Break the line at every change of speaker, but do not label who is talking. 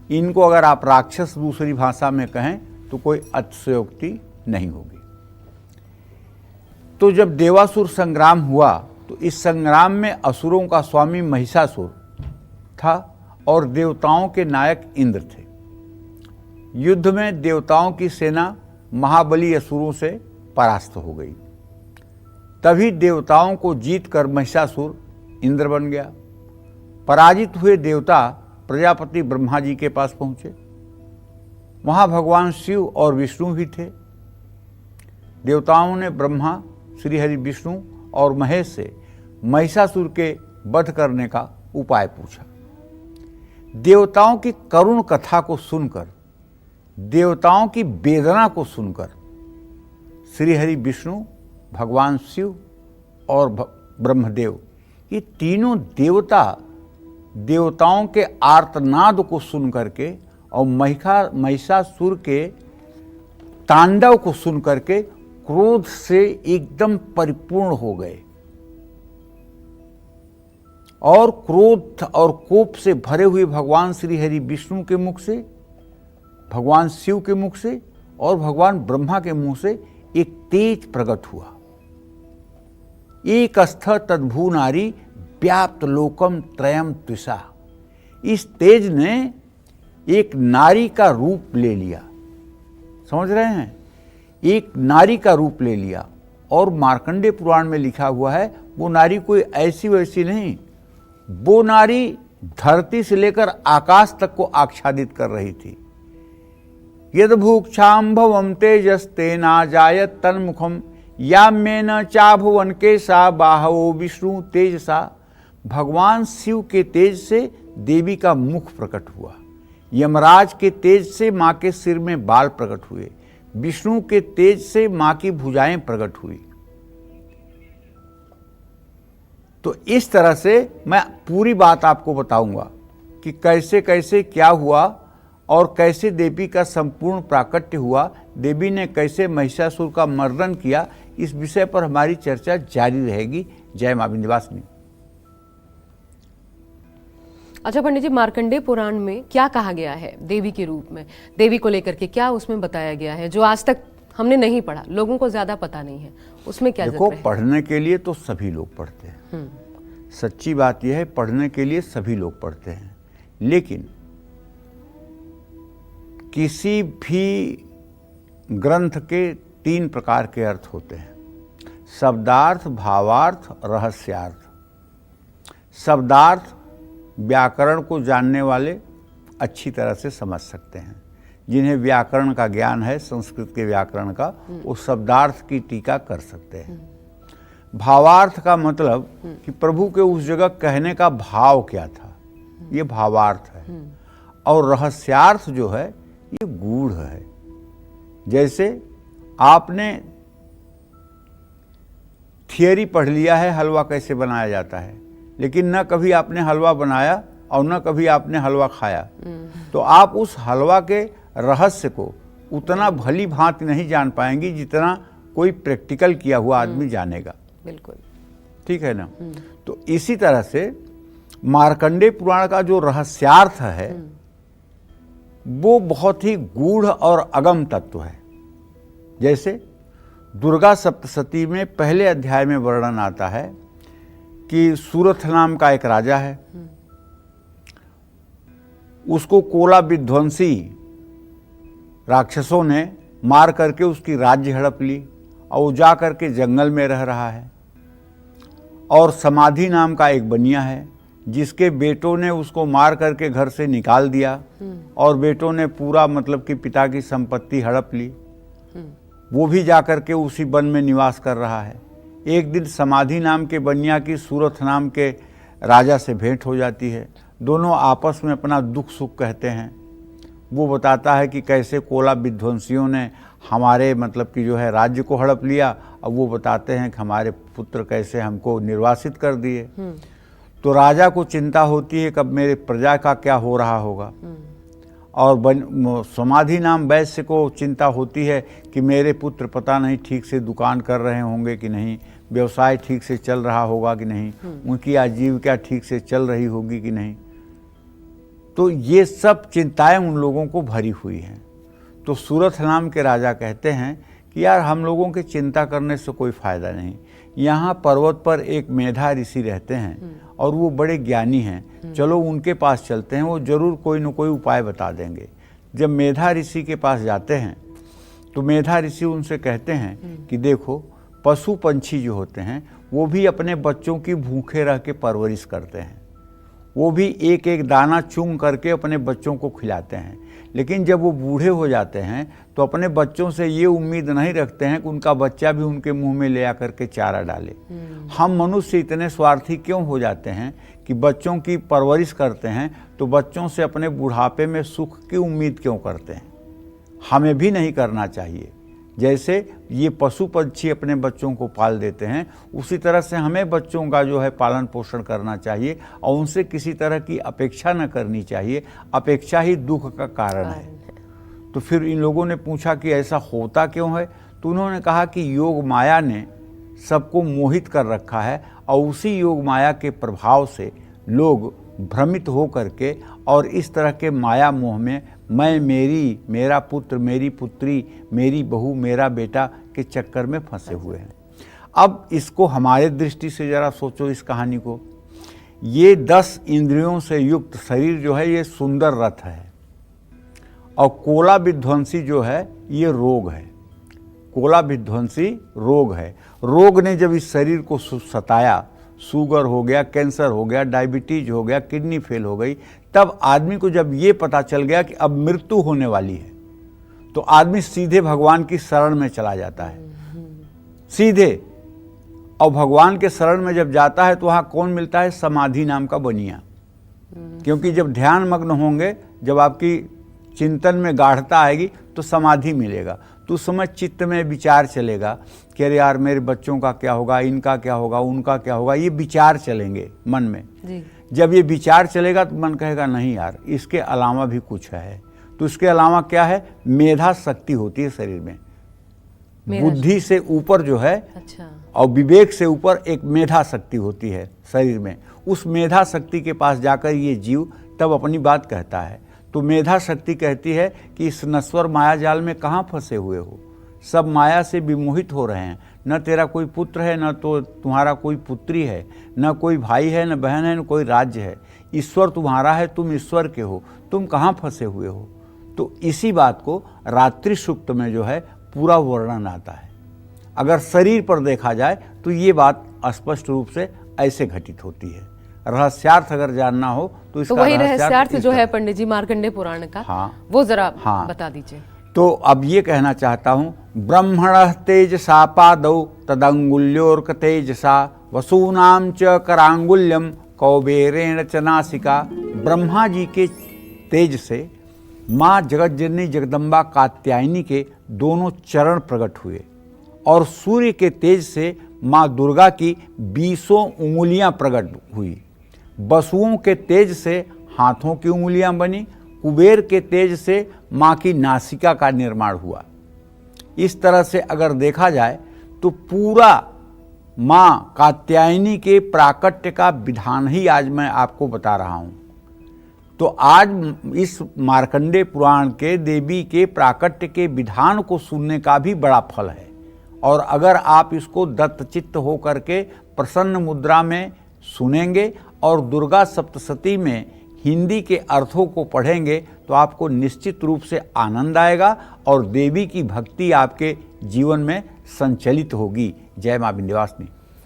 इनको अगर आप राक्षस दूसरी भाषा में कहें तो कोई अतिशयोक्ति नहीं होगी। तो जब देवासुर संग्राम हुआ तो इस संग्राम में असुरों का स्वामी महिषासुर था और देवताओं के नायक इंद्र थे। युद्ध में देवताओं की सेना महाबली असुरों से परास्त हो गई। तभी देवताओं को जीतकर महिषासुर इंद्र बन गया। पराजित हुए देवता प्रजापति ब्रह्मा जी के पास पहुंचे। वहां भगवान शिव और विष्णु भी थे। देवताओं ने ब्रह्मा, श्रीहरि विष्णु और महेश से महिषासुर के वध करने का उपाय पूछा। देवताओं की करुण कथा को सुनकर, देवताओं की वेदना को सुनकर श्रीहरि विष्णु, भगवान शिव और ब्रह्मदेव, ये तीनों देवता देवताओं के आर्तनाद को सुन करके और महिषासुर के तांडव को सुन करके क्रोध से एकदम परिपूर्ण हो गए और क्रोध और कोप से भरे हुए भगवान श्री हरि विष्णु के मुख से, भगवान शिव के मुख से और भगवान ब्रह्मा के मुंह से एक तेज प्रकट हुआ। एक स्थ तद्भू नारी व्याप्त लोकम त्रयम त्विषा। इस तेज ने एक नारी का रूप ले लिया। समझ रहे हैं? एक नारी का रूप ले लिया। और मार्कंडेय पुराण में लिखा हुआ है वो नारी कोई ऐसी वैसी नहीं, वो नारी धरती से लेकर आकाश तक को आच्छादित कर रही थी। यद भूक्षाम्भवम तेजस्तेना जायत तन्मुखम याम्येन चाभुवन केशा बाहवो विष्णु तेजसा। भगवान शिव के तेज से देवी का मुख प्रकट हुआ। यमराज के तेज से मां के सिर में बाल प्रकट हुए। विष्णु के तेज से मां की भुजाएं प्रकट हुई। तो इस तरह से मैं पूरी बात आपको बताऊंगा कि कैसे कैसे क्या हुआ और कैसे देवी का संपूर्ण प्राकट्य हुआ, देवी ने कैसे महिषासुर का मर्दन किया। इस विषय पर हमारी चर्चा जारी रहेगी। जय मां विंध्यवासिनी।
अच्छा पंडित जी, मार्कंडेय पुराण में क्या कहा गया है देवी के रूप में, देवी को लेकर के क्या उसमें बताया गया है जो आज तक हमने नहीं पढ़ा, लोगों को ज्यादा पता नहीं है, उसमें क्या
देखो,
है?
पढ़ने के लिए तो सभी लोग पढ़ते हैं। सच्ची बात यह है, पढ़ने के लिए सभी लोग पढ़ते हैं, लेकिन किसी भी ग्रंथ के 3 प्रकार के अर्थ होते हैं: शब्दार्थ, भावार्थ, रहस्यार्थ। शब्दार्थ व्याकरण को जानने वाले अच्छी तरह से समझ सकते हैं। जिन्हें व्याकरण का ज्ञान है, संस्कृत के व्याकरण का, वो शब्दार्थ की टीका कर सकते हैं। भावार्थ का मतलब कि प्रभु के उस जगह कहने का भाव क्या था, ये भावार्थ है। और रहस्यार्थ जो है ये गूढ़ है। जैसे आपने थियरी पढ़ लिया है हलवा कैसे बनाया जाता है, लेकिन न कभी आपने हलवा बनाया और न कभी आपने हलवा खाया, तो आप उस हलवा के रहस्य को उतना भली भांति नहीं जान पाएंगी जितना कोई प्रैक्टिकल किया हुआ आदमी जानेगा।
बिल्कुल
ठीक है ना? तो इसी तरह से मार्कंडेय पुराण का जो रहस्यार्थ है वो बहुत ही गूढ़ और अगम तत्व है। जैसे दुर्गा सप्तशती में पहले अध्याय में वर्णन आता है कि सूरथ नाम का एक राजा है, उसको कोला विध्वंसी राक्षसों ने मार करके उसकी राज्य हड़प ली और वो जा करके जंगल में रह रहा है। और समाधि नाम का एक बनिया है जिसके बेटों ने उसको मार करके घर से निकाल दिया और बेटों ने पूरा मतलब कि पिता की संपत्ति हड़प ली। वो भी जा करके उसी वन में निवास कर रहा है। एक दिन समाधि नाम के बनिया की सूरथ नाम के राजा से भेंट हो जाती है। दोनों आपस में अपना दुख सुख कहते हैं। वो बताता है कि कैसे कोला विध्वंसियों ने हमारे मतलब कि जो है राज्य को हड़प लिया, और वो बताते हैं कि हमारे पुत्र कैसे हमको निर्वासित कर दिए। तो राजा को चिंता होती है कब मेरे प्रजा का क्या हो रहा होगा। और समाधि नाम वैश्य को चिंता होती है कि मेरे पुत्र पता नहीं ठीक से दुकान कर रहे होंगे कि नहीं, व्यवसाय ठीक से चल रहा होगा कि नहीं, उनकी आजीविका ठीक से चल रही होगी कि नहीं। तो ये सब चिंताएं उन लोगों को भरी हुई हैं। तो सूरत नाम के राजा कहते हैं कि यार हम लोगों की चिंता करने से कोई फ़ायदा नहीं। यहाँ पर्वत पर एक मेधा ऋषि रहते हैं और वो बड़े ज्ञानी हैं, चलो उनके पास चलते हैं, वो जरूर कोई न कोई उपाय बता देंगे। जब मेधा ऋषि के पास जाते हैं तो मेधा ऋषि उनसे कहते हैं कि देखो, पशु पंछी जो होते हैं वो भी अपने बच्चों की भूखे रह के परवरिश करते हैं, वो भी एक एक दाना चुन करके अपने बच्चों को खिलाते हैं। लेकिन जब वो बूढ़े हो जाते हैं तो अपने बच्चों से ये उम्मीद नहीं रखते हैं कि उनका बच्चा भी उनके मुंह में ले आकर के चारा डाले। हम मनुष्य इतने स्वार्थी क्यों हो जाते हैं कि बच्चों की परवरिश करते हैं तो बच्चों से अपने बुढ़ापे में सुख की उम्मीद क्यों करते हैं? हमें भी नहीं करना चाहिए। जैसे ये पशु पंछी अपने बच्चों को पाल देते हैं, उसी तरह से हमें बच्चों का जो है पालन पोषण करना चाहिए और उनसे किसी तरह की अपेक्षा न करनी चाहिए। अपेक्षा ही दुख का कारण है। तो फिर इन लोगों ने पूछा कि ऐसा होता क्यों है? तो उन्होंने कहा कि योग माया ने सबको मोहित कर रखा है और उसी योग माया के प्रभाव से लोग भ्रमित हो करके और इस तरह के माया मोह में मैं, मेरी, मेरा पुत्र, मेरी पुत्री, मेरी बहू, मेरा बेटा के चक्कर में फंसे हुए हैं। अब इसको हमारे दृष्टि से जरा सोचो इस कहानी को। ये 10 इंद्रियों से युक्त शरीर जो है ये सुंदर रथ है और कोला विध्वंसी जो है ये रोग है। कोला विध्वंसी रोग है। रोग ने जब इस शरीर को सताया, शुगर हो गया, कैंसर हो गया, डायबिटीज हो गया, किडनी फेल हो गई, तब आदमी को जब ये पता चल गया कि अब मृत्यु होने वाली है तो आदमी सीधे भगवान की शरण में चला जाता है, सीधे। और भगवान के शरण में जब जाता है तो वहाँ कौन मिलता है? समाधि नाम का बनिया। क्योंकि जब ध्यान मग्न होंगे, जब आपकी चिंतन में गाढ़ता आएगी तो समाधि मिलेगा। तो उस समय चित्त में विचार चलेगा कि अरे यार मेरे बच्चों का क्या होगा, इनका क्या होगा, उनका क्या होगा, ये विचार चलेंगे मन में जी। जब ये विचार चलेगा तो मन कहेगा नहीं यार इसके अलावा भी कुछ है। तो इसके अलावा क्या है? मेधा शक्ति होती है शरीर में। बुद्धि से ऊपर जो है अच्छा। और विवेक से ऊपर एक मेधा शक्ति होती है शरीर में। उस मेधा शक्ति के पास जाकर ये जीव तब अपनी बात कहता है। तो मेधा शक्ति कहती है कि इस नश्वर माया जाल में कहाँ फंसे हुए हो, सब माया से विमोहित हो रहे हैं। न तेरा कोई पुत्र है, न तो तुम्हारा कोई पुत्री है, न कोई भाई है, न बहन है, न कोई राज्य है। ईश्वर तुम्हारा है, तुम ईश्वर के हो, तुम कहाँ फंसे हुए हो। तो इसी बात को रात्रि सूक्त में जो है पूरा वर्णन आता है। अगर शरीर पर देखा जाए तो ये बात स्पष्ट रूप से ऐसे घटित होती है। रहस्यार्थ अगर जानना हो तो इसका
वही रहस्यार्थ जो है पंडित जी मार्कंडेय पुराण का, वो जरा बता दीजिए।
तो अब ये कहना चाहता हूँ, ब्रह्मणः तेजसा पादौ तदंगुल्योर्क तेजसा वसूनाम च करांगुल्यम कौबेरेण च नासिका। ब्रह्मा जी के तेज से माँ जगतजननी जगदम्बा कात्यायनी के दोनों चरण प्रकट हुए और सूर्य के तेज से माँ दुर्गा की 20 उंगलियां प्रकट हुई। वसुओं के तेज से हाथों की उंगलियां बनी। कुबेर के तेज से माँ की नासिका का निर्माण हुआ। इस तरह से अगर देखा जाए तो पूरा माँ कात्यायनी के प्राकट्य का विधान ही आज मैं आपको बता रहा हूँ। तो आज इस मार्कंडेय पुराण के देवी के प्राकट्य के विधान को सुनने का भी बड़ा फल है। और अगर आप इसको दत्तचित्त हो करके प्रसन्न मुद्रा में सुनेंगे और दुर्गा सप्तशती में हिंदी के अर्थों को पढ़ेंगे तो आपको निश्चित रूप से आनंद आएगा और देवी की भक्ति आपके जीवन में संचलित होगी। जय मां विंध्यवासिनी।